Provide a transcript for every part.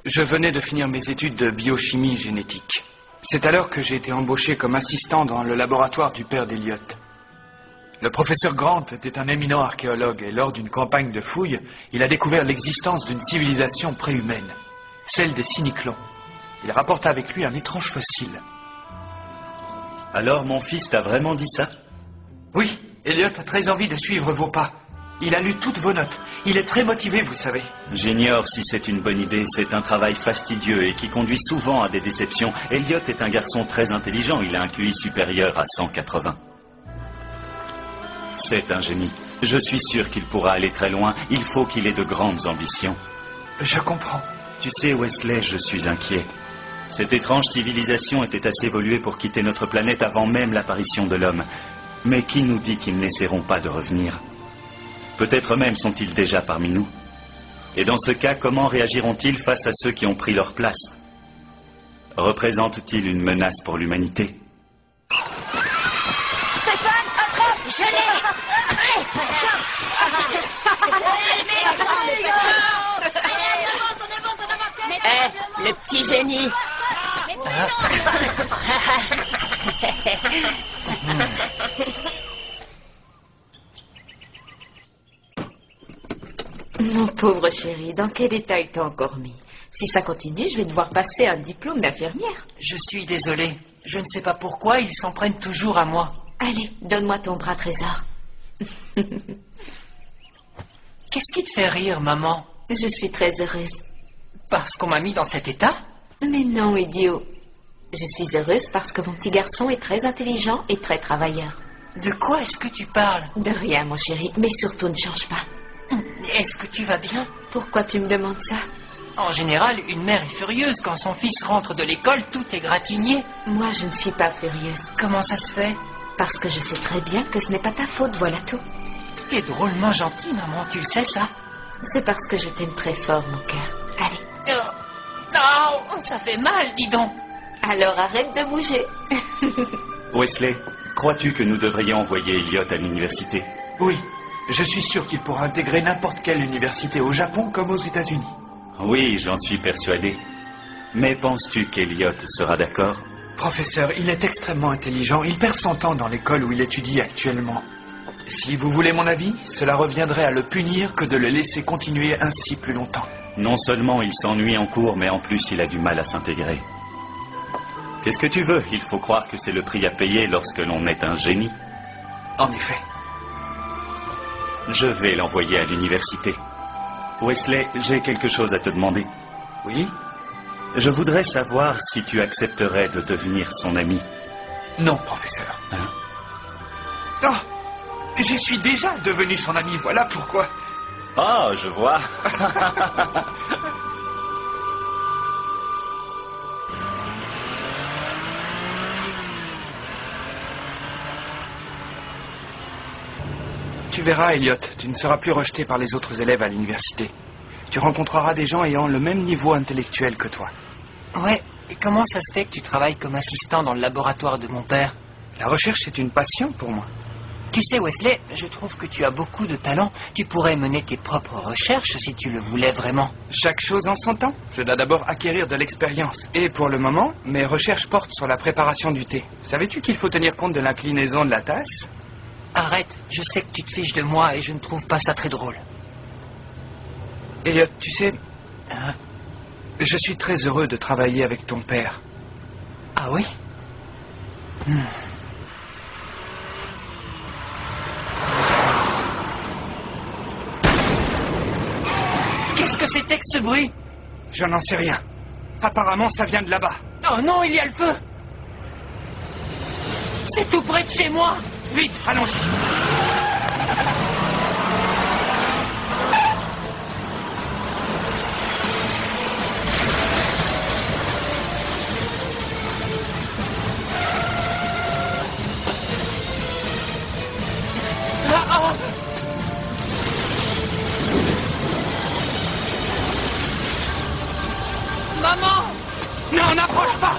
Je venais de finir mes études de biochimie génétique. C'est alors que j'ai été embauché comme assistant dans le laboratoire du père d'Elliot. Le professeur Grant était un éminent archéologue et lors d'une campagne de fouilles, il a découvert l'existence d'une civilisation préhumaine, celle des Cyniclons. Il rapporta avec lui un étrange fossile. Alors mon fils t'a vraiment dit ça? Oui, Elliot a très envie de suivre vos pas. Il a lu toutes vos notes. Il est très motivé, vous savez. J'ignore si c'est une bonne idée. C'est un travail fastidieux et qui conduit souvent à des déceptions. Elliot est un garçon très intelligent. Il a un QI supérieur à 180. C'est un génie. Je suis sûr qu'il pourra aller très loin. Il faut qu'il ait de grandes ambitions. Je comprends. Tu sais, Wesley, je suis inquiet. Cette étrange civilisation était assez évoluée pour quitter notre planète avant même l'apparition de l'homme. Mais qui nous dit qu'ils n'essaieront pas de revenir ? Peut-être même sont-ils déjà parmi nous. Et dans ce cas, comment réagiront-ils face à ceux qui ont pris leur place? Représentent-ils une menace pour l'humanité? Stéphane, attrape! Je l'ai! Le petit génie! Mon pauvre chéri, dans quel état il t'a encore mis? Si ça continue, je vais devoir passer un diplôme d'infirmière. Je suis désolé. Je ne sais pas pourquoi ils s'en prennent toujours à moi. Allez, donne-moi ton bras, Trésor. Qu'est-ce qui te fait rire, maman? Je suis très heureuse. Parce qu'on m'a mis dans cet état? Mais non, idiot. Je suis heureuse parce que mon petit garçon est très intelligent et très travailleur. De quoi est-ce que tu parles? De rien, mon chéri, mais surtout ne change pas. Est-ce que tu vas bien? Pourquoi tu me demandes ça? En général, une mère est furieuse quand son fils rentre de l'école, tout est gratigné. Moi, je ne suis pas furieuse. Comment ça se fait? Parce que je sais très bien que ce n'est pas ta faute, voilà tout. T'es drôlement gentille, maman, tu le sais, ça? C'est parce que je t'aime très fort, mon cœur. Allez. Non, ça fait mal, dis donc. Alors arrête de bouger. Wesley, crois-tu que nous devrions envoyer Elliot à l'université? Oui, je suis sûr qu'il pourra intégrer n'importe quelle université au Japon comme aux États-Unis. Oui, j'en suis persuadé. Mais penses-tu qu'Elliot sera d'accord? Professeur, il est extrêmement intelligent. Il perd son temps dans l'école où il étudie actuellement. Si vous voulez mon avis, cela reviendrait à le punir que de le laisser continuer ainsi plus longtemps. Non seulement il s'ennuie en cours, mais en plus il a du mal à s'intégrer. Qu'est-ce que tu veux? Il faut croire que c'est le prix à payer lorsque l'on est un génie. En effet. Je vais l'envoyer à l'université. Wesley, j'ai quelque chose à te demander. Oui? Je voudrais savoir si tu accepterais de devenir son ami. Non, professeur. Hein? Oh! Je suis déjà devenu son ami, voilà pourquoi. Oh, je vois. Tu verras, Elliot, tu ne seras plus rejeté par les autres élèves à l'université. Tu rencontreras des gens ayant le même niveau intellectuel que toi. Ouais, et comment ça se fait que tu travailles comme assistant dans le laboratoire de mon père? La recherche est une passion pour moi. Tu sais, Wesley, je trouve que tu as beaucoup de talent. Tu pourrais mener tes propres recherches si tu le voulais vraiment. Chaque chose en son temps. Je dois d'abord acquérir de l'expérience. Et pour le moment, mes recherches portent sur la préparation du thé. Savais-tu qu'il faut tenir compte de l'inclinaison de la tasse? Arrête, je sais que tu te fiches de moi et je ne trouve pas ça très drôle. Elliot, tu sais, je suis très heureux de travailler avec ton père. Ah oui? Qu'est-ce que c'était que ce bruit? Je n'en sais rien. Apparemment, ça vient de là-bas. Oh non, il y a le feu! C'est tout près de chez moi! Vite, allons-y. Maman! Non, n'approche pas!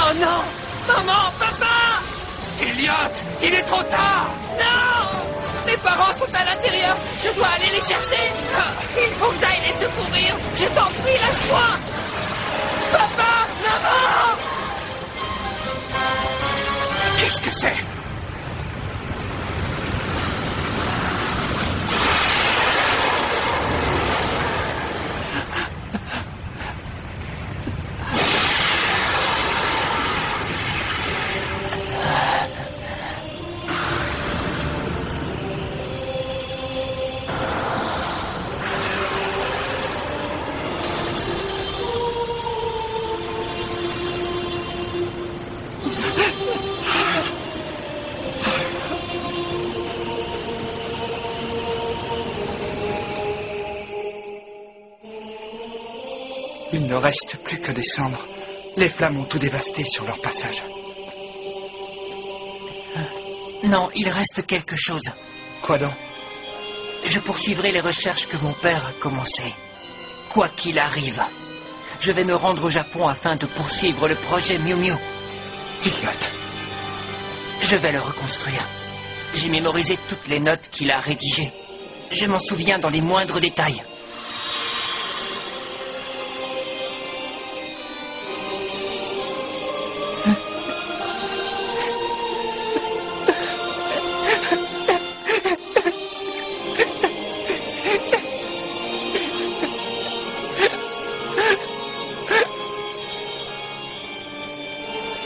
Oh non! Maman! Papa! Elliot, il est trop tard! Non! Mes parents sont à la Papa, je dois aller les chercher. Il faut que j'aille les secourir. Je t'en prie, lâche-moi. Papa, maman. Qu'est-ce que c'est? Il ne reste plus que des cendres. Les flammes ont tout dévasté sur leur passage. Non, il reste quelque chose. Quoi donc? Je poursuivrai les recherches que mon père a commencées. Quoi qu'il arrive, je vais me rendre au Japon afin de poursuivre le projet Miu Miu. Elliot. Je vais le reconstruire. J'ai mémorisé toutes les notes qu'il a rédigées. Je m'en souviens dans les moindres détails.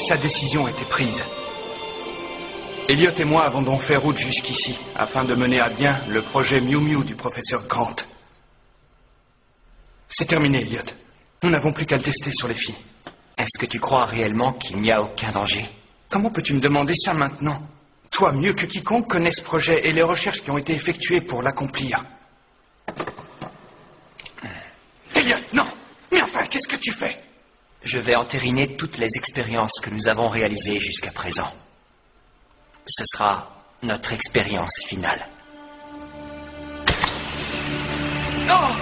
Sa décision était prise. Elliot et moi avons donc fait route jusqu'ici, afin de mener à bien le projet Miu Miu du professeur Grant. C'est terminé, Elliot. Nous n'avons plus qu'à le tester sur les filles. Est-ce que tu crois réellement qu'il n'y a aucun danger? Comment peux-tu me demander ça maintenant? Toi, mieux que quiconque, connais ce projet et les recherches qui ont été effectuées pour l'accomplir. Elliot, non! Mais enfin, qu'est-ce que tu fais? Je vais entériner toutes les expériences que nous avons réalisées jusqu'à présent. Ce sera notre expérience finale. Non!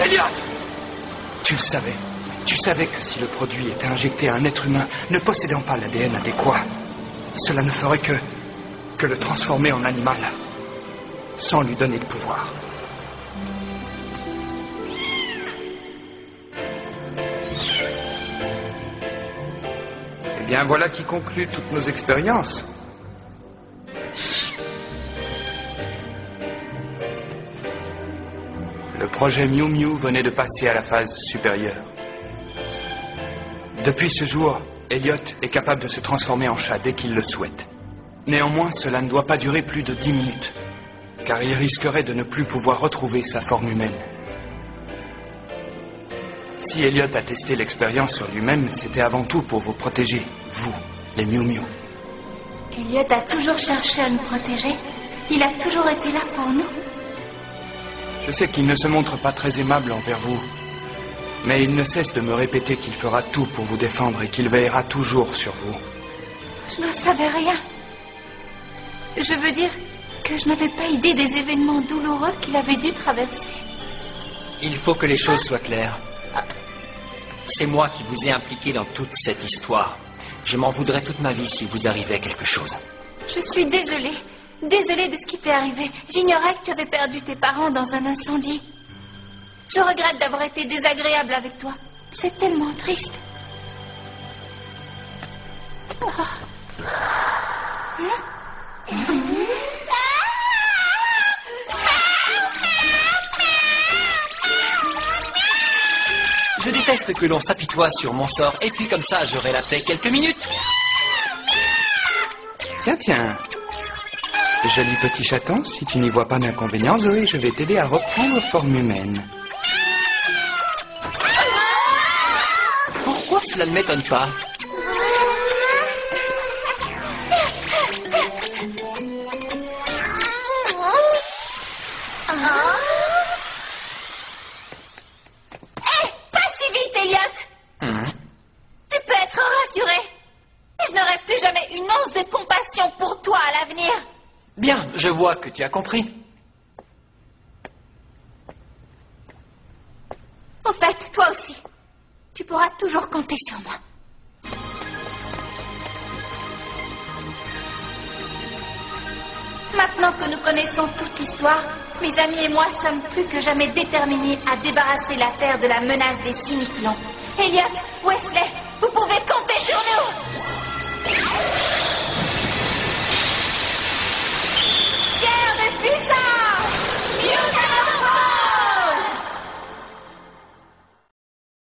Elliot! Tu le savais. Tu savais que si le produit était injecté à un être humain ne possédant pas l'ADN adéquat, cela ne ferait que le transformer en animal, sans lui donner de pouvoir. Eh bien, voilà qui conclut toutes nos expériences. Le projet Miu Miu venait de passer à la phase supérieure. Depuis ce jour, Elliot est capable de se transformer en chat dès qu'il le souhaite. Néanmoins, cela ne doit pas durer plus de 10 minutes, car il risquerait de ne plus pouvoir retrouver sa forme humaine. Si Elliot a testé l'expérience sur lui-même, c'était avant tout pour vous protéger, vous, les Miu Miu. Elliot a toujours cherché à nous protéger. Il a toujours été là pour nous. Je sais qu'il ne se montre pas très aimable envers vous, mais il ne cesse de me répéter qu'il fera tout pour vous défendre et qu'il veillera toujours sur vous. Je n'en savais rien. Je veux dire que je n'avais pas idée des événements douloureux qu'il avait dû traverser. Il faut que les choses soient claires. C'est moi qui vous ai impliqué dans toute cette histoire. Je m'en voudrais toute ma vie si vous arrivait quelque chose. Je suis désolée. Désolée de ce qui t'est arrivé. J'ignorais que tu avais perdu tes parents dans un incendie. Je regrette d'avoir été désagréable avec toi. C'est tellement triste. Oh. Hein? Je déteste que l'on s'apitoie sur mon sort, et puis comme ça, j'aurai la paix quelques minutes. Tiens. Joli petit chaton, si tu n'y vois pas d'inconvénient, Zoé, je vais t'aider à reprendre forme humaine. Pourquoi cela ne m'étonne pas? Pas si vite, Elliot. Tu peux être rassuré. Je n'aurai plus jamais une once de compassion pour toi à l'avenir. Bien, je vois que tu as compris. aussi. Tu pourras toujours compter sur moi. Maintenant que nous connaissons toute l'histoire, mes amis et moi sommes plus que jamais déterminés à débarrasser la Terre de la menace des cyniques blancs. Elliot, Wesley, vous pouvez compter sur nous!